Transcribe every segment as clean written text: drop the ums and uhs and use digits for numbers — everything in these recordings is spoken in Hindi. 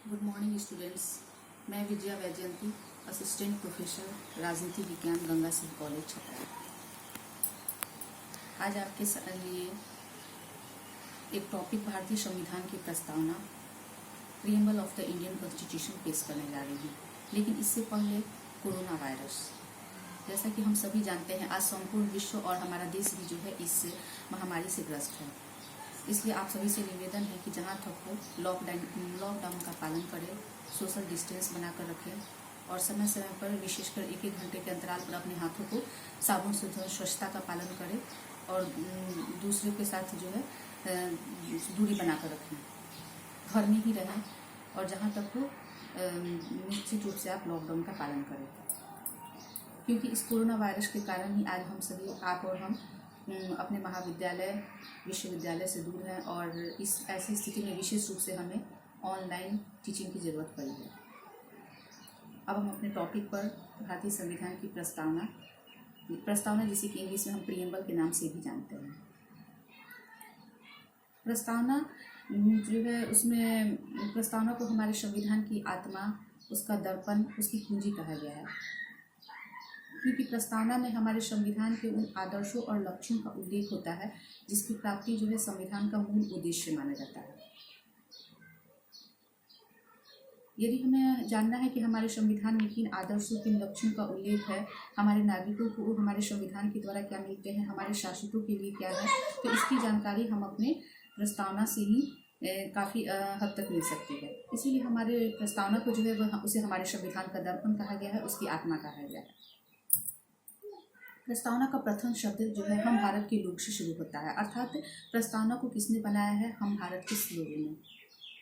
Good morning students. मैं विजया वैजयंती, असिस्टेंट प्रोफेसर राजनीति विज्ञान गंगा सिंह कॉलेज छपरा। आज आपके लिए एक टॉपिक भारतीय संविधान की प्रस्तावना preamble of the Indian constitution पेश करने जा रही हूँ। लेकिन इससे पहले कोरोना वायरस, जैसा कि हम सभी जानते हैं, आज संपूर्ण विश्व और हमारा देश भी जो है इस महामारी से ग्रस्त है। इसलिए आप सभी से निवेदन है कि जहाँ तक हो लॉकडाउन का पालन करें, सोशल डिस्टेंस बनाकर रखें और समय समय पर विशेषकर एक एक घंटे के अंतराल पर अपने हाथों को साबुन से धोएं, स्वच्छता का पालन करें और दूसरों के साथ जो है दूरी बनाकर रखें। घर में ही रहें और जहाँ तक हो निश्चित रूप से आप लॉकडाउन का पालन करें, क्योंकि इस कोरोना वायरस के कारण ही आज हम सभी, आप और हम, अपने महाविद्यालय विश्वविद्यालय से दूर हैं और इस ऐसी स्थिति में विशेष रूप से हमें ऑनलाइन टीचिंग की ज़रूरत पड़ी है। अब हम अपने टॉपिक पर भारतीय संविधान की प्रस्तावना जिसे कि इंग्लिश में हम प्रीएम्बल के नाम से भी जानते हैं। प्रस्तावना जो है, उसमें प्रस्तावना को हमारे संविधान की आत्मा, उसका दर्पण, उसकी कुंजी कहा गया है, क्योंकि प्रस्तावना में हमारे संविधान के उन आदर्शों और लक्ष्यों का उल्लेख होता है जिसकी प्राप्ति जो है संविधान का मूल उद्देश्य माना जाता है। यदि हमें जानना है कि हमारे संविधान में किन आदर्शों, किन लक्ष्यों का उल्लेख है, हमारे नागरिकों को हमारे संविधान के द्वारा क्या मिलते हैं, हमारे शासकों के लिए क्या है, तो इसकी जानकारी हम अपने प्रस्तावना से ही काफ़ी हद तक मिल सकती है। इसीलिए हमारे प्रस्तावना को जो है उसे हमारे संविधान का दर्पण कहा गया है, उसकी आत्मा कहा गया है। प्रस्तावना का प्रथम शब्द जो है हम भारत के लोग से शुरू होता है, अर्थात प्रस्तावना को किसने बनाया है? हम भारत के लोगों ने।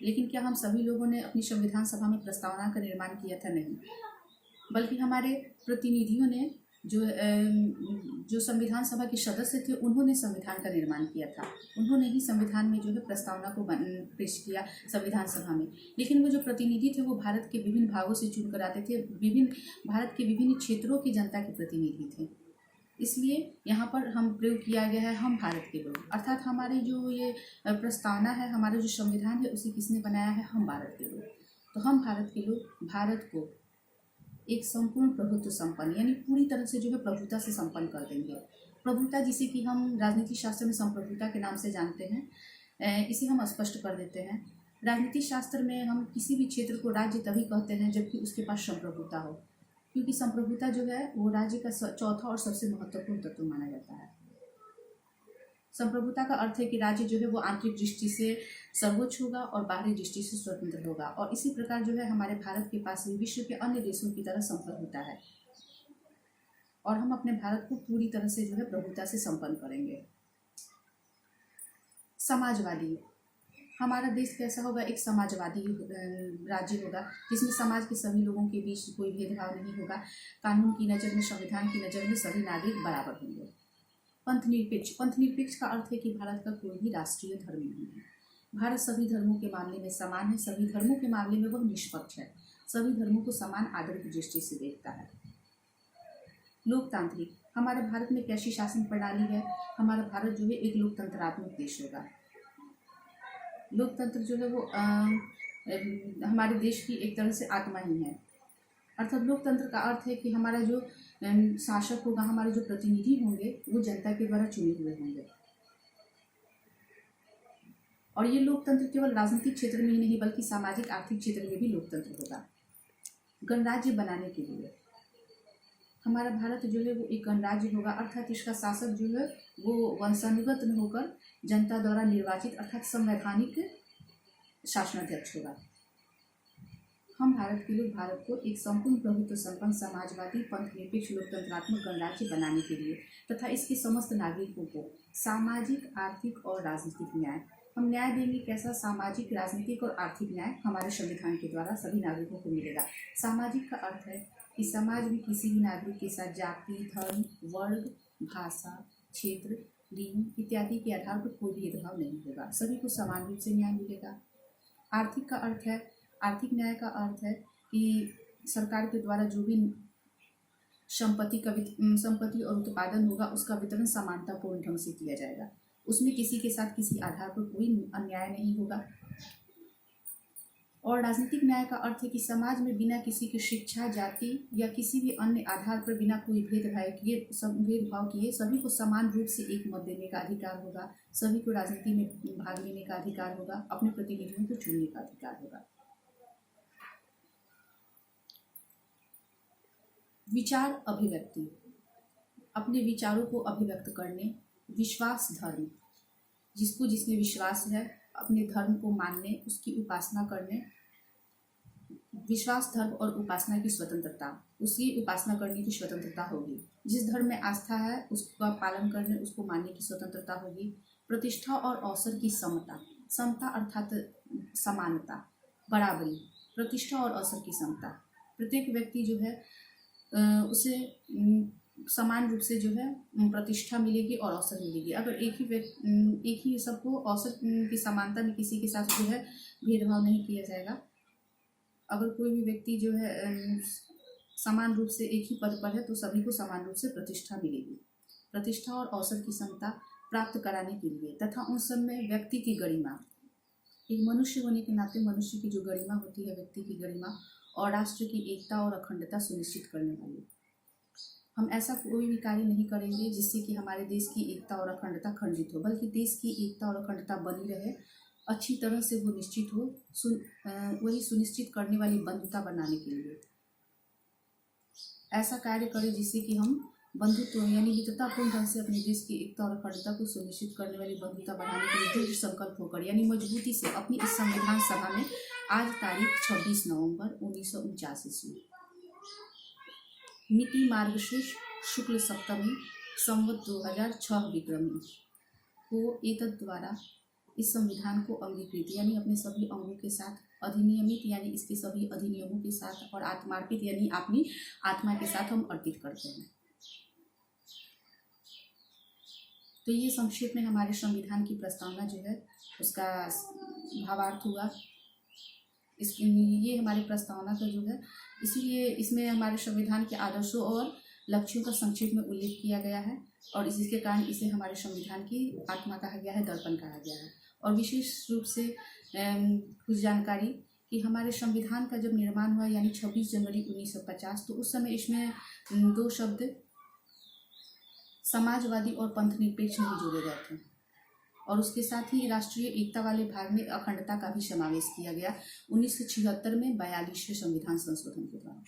लेकिन क्या हम सभी लोगों ने अपनी संविधान सभा में प्रस्तावना का निर्माण किया था? नहीं, बल्कि हमारे प्रतिनिधियों ने जो संविधान सभा के सदस्य थे उन्होंने संविधान का निर्माण किया था। उन्होंने ही संविधान में जो है प्रस्तावना को पेश किया संविधान सभा में। लेकिन वो जो प्रतिनिधि थे वो भारत के विभिन्न भागों से चुनकर आते थे, भारत के विभिन्न क्षेत्रों की जनता के प्रतिनिधि थे। इसलिए यहाँ पर हम प्रयोग किया गया है हम भारत के लोग, अर्थात हमारी जो ये प्रस्तावना है, हमारा जो संविधान है, उसे किसने बनाया है? हम भारत के लोग। तो हम भारत के लोग भारत को एक संपूर्ण प्रभुत्व संपन्न, यानी पूरी तरह से जो है प्रभुता से संपन्न कर देंगे। प्रभुता जिसे कि हम राजनीति शास्त्र में संप्रभुता के नाम से जानते हैं, इसे हम स्पष्ट कर देते हैं। राजनीति शास्त्र में हम किसी भी क्षेत्र को राज्य तभी कहते हैं जबकि उसके पास संप्रभुता हो, क्योंकि संप्रभुता जो है वो राज्य का चौथा और सबसे महत्वपूर्ण तत्व माना जाता है। संप्रभुता का अर्थ है कि राज्य जो है वो आंतरिक दृष्टि से सर्वोच्च होगा और बाहरी दृष्टि से स्वतंत्र होगा, और इसी प्रकार जो है हमारे भारत के पास भी विश्व के अन्य देशों की तरह संप्रभुता है, और हम अपने भारत को पूरी तरह से जो है प्रभुता से संपन्न करेंगे। समाजवादी, हमारा देश कैसा होगा? एक समाजवादी राज्य होगा जिसमें समाज के सभी लोगों के बीच कोई भेदभाव नहीं होगा। कानून की नज़र में, संविधान की नज़र में सभी नागरिक बराबर होंगे। पंथनिरपेक्ष का अर्थ है कि भारत का कोई भी राष्ट्रीय धर्म नहीं है। भारत सभी धर्मों के मामले में समान है, सभी धर्मों के मामले में वह निष्पक्ष है, सभी धर्मों को समान आदर की दृष्टि से देखता है। लोकतांत्रिक, हमारे भारत में कैसी शासन प्रणाली है? हमारा भारत जो है एक लोकतंत्रात्मक देश होगा। लोकतंत्र जो है वो हमारे देश की एक तरह से आत्मा ही है, अर्थात लोकतंत्र का अर्थ है कि हमारा जो शासक होगा, हमारे जो प्रतिनिधि होंगे, वो जनता के द्वारा चुने हुए होंगे। और ये लोकतंत्र केवल राजनीतिक क्षेत्र में ही नहीं बल्कि सामाजिक आर्थिक क्षेत्र में भी लोकतंत्र होगा। गणराज्य बनाने के लिए हमारा भारत जो है वो एक गणराज्य होगा, अर्थात इसका शासक जो है वो वंशानुगत न होकर जनता द्वारा निर्वाचित अर्थात संवैधानिक शासनाध्यक्ष होगा। हम भारत के लोग भारत को एक संपूर्ण प्रभुत्व संपन्न समाजवादी पंथनिरपेक्ष लोकतंत्रात्मक गणराज्य बनाने के लिए तथा इसके समस्त नागरिकों को सामाजिक, आर्थिक और राजनीतिक न्याय हम न्याय देंगे। कैसा? सामाजिक, राजनीतिक और आर्थिक न्याय हमारे संविधान के द्वारा सभी नागरिकों को मिलेगा। सामाजिक का अर्थ है कि समाज में किसी भी नागरिक के साथ जाति, धर्म, वर्ग, भाषा, क्षेत्र, लिंग इत्यादि के आधार पर कोई भेदभाव नहीं होगा, सभी को समान रूप से न्याय मिलेगा। आर्थिक का अर्थ है, आर्थिक न्याय का अर्थ है कि सरकार के द्वारा जो भी संपत्ति और उत्पादन होगा उसका वितरण समानतापूर्ण ढंग से किया जाएगा, उसमें किसी के साथ किसी आधार पर कोई अन्याय नहीं होगा। और राजनीतिक न्याय का अर्थ है कि समाज में बिना किसी की शिक्षा, जाति या किसी भी अन्य आधार पर बिना कोई भेदभाव किए सभी को समान रूप से एक मत देने का अधिकार होगा, सभी को राजनीति में भाग लेने का अधिकार होगा, अपने प्रतिनिधियों को चुनने का अधिकार होगा। विचार अभिव्यक्ति, अपने विचारों को अभिव्यक्त करने। विश्वास धर्म, जिसको जिसमें विश्वास है अपने धर्म को मानने, उसकी उपासना करने। विश्वास, धर्म और उपासना की स्वतंत्रता, उसकी उपासना करने की स्वतंत्रता होगी। जिस धर्म में आस्था है उसका पालन करने, उसको मानने की स्वतंत्रता होगी। प्रतिष्ठा और अवसर की समता, समता अर्थात समानता, बराबरी। प्रतिष्ठा और अवसर की समता, प्रत्येक व्यक्ति जो है उसे समान रूप से जो है प्रतिष्ठा मिलेगी और अवसर मिलेगी। अगर एक ही सबको अवसर की समानता में किसी के साथ जो है भेदभाव नहीं किया जाएगा, अगर कोई भी व्यक्ति जो है समान रूप से एक ही पद पर है तो सभी को समान रूप से प्रतिष्ठा मिलेगी। प्रतिष्ठा और अवसर की समता प्राप्त कराने के लिए तथा उन सब में व्यक्ति की गरिमा, एक मनुष्य होने के नाते मनुष्य की जो गरिमा होती है, व्यक्ति की गरिमा, और राष्ट्र की एकता और अखंडता सुनिश्चित करने वाली। हम ऐसा कोई भी कार्य नहीं करेंगे जिससे कि हमारे देश की एकता और अखंडता खंडित हो, बल्कि देश की एकता और अखंडता बनी रहे, अच्छी तरह से वो निश्चित हो, वही सुनिश्चित करने वाली बंधुता बनाने के लिए ऐसा कार्य करें जिससे कि हम बंधुत्व यानी मित्रतापूर्ण ढंग से अपने देश की एकता और अखंडता को सुनिश्चित करने वाली बंधुता बनाने के लिए दृढ़ संकल्प होकर यानी मजबूती से अपनी इस संविधान सभा में आज तारीख 26 नवंबर 1949 ईस्वी मिति मार्गशीर्ष शुक्ल सप्तमी संवत 2006 विक्रमी को एतद द्वारा इस संविधान को अंगीकृत यानी अपने सभी अंगों के साथ, अधिनियमित यानी इसके सभी अधिनियमों के साथ, और आत्मार्पित यानी अपनी आत्मा के साथ हम अर्पित करते हैं। तो ये संक्षेप में हमारे संविधान की प्रस्तावना जो है उसका भावार्थ हुआ। ये हमारी प्रस्तावना का जो है, इसलिए इसमें हमारे संविधान के आदर्शों और लक्ष्यों का संक्षेप में उल्लेख किया गया है और इसके कारण इसे हमारे संविधान की आत्मा कहा गया है, दर्पण कहा गया है। और विशेष रूप से कुछ जानकारी कि हमारे संविधान का जब निर्माण हुआ यानी 26 जनवरी 1950, तो उस समय इसमें दो शब्द समाजवादी और पंथ निरपेक्ष नहीं जोड़े गए थे, और उसके साथ ही राष्ट्रीय एकता वाले भाग में अखंडता का भी समावेश किया गया 1976 में 42वें संविधान संशोधन के द्वारा।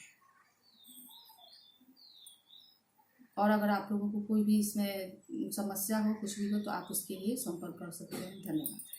और अगर आप लोगों को कोई भी इसमें समस्या हो, कुछ भी हो, तो आप उसके लिए संपर्क कर सकते हैं। धन्यवाद।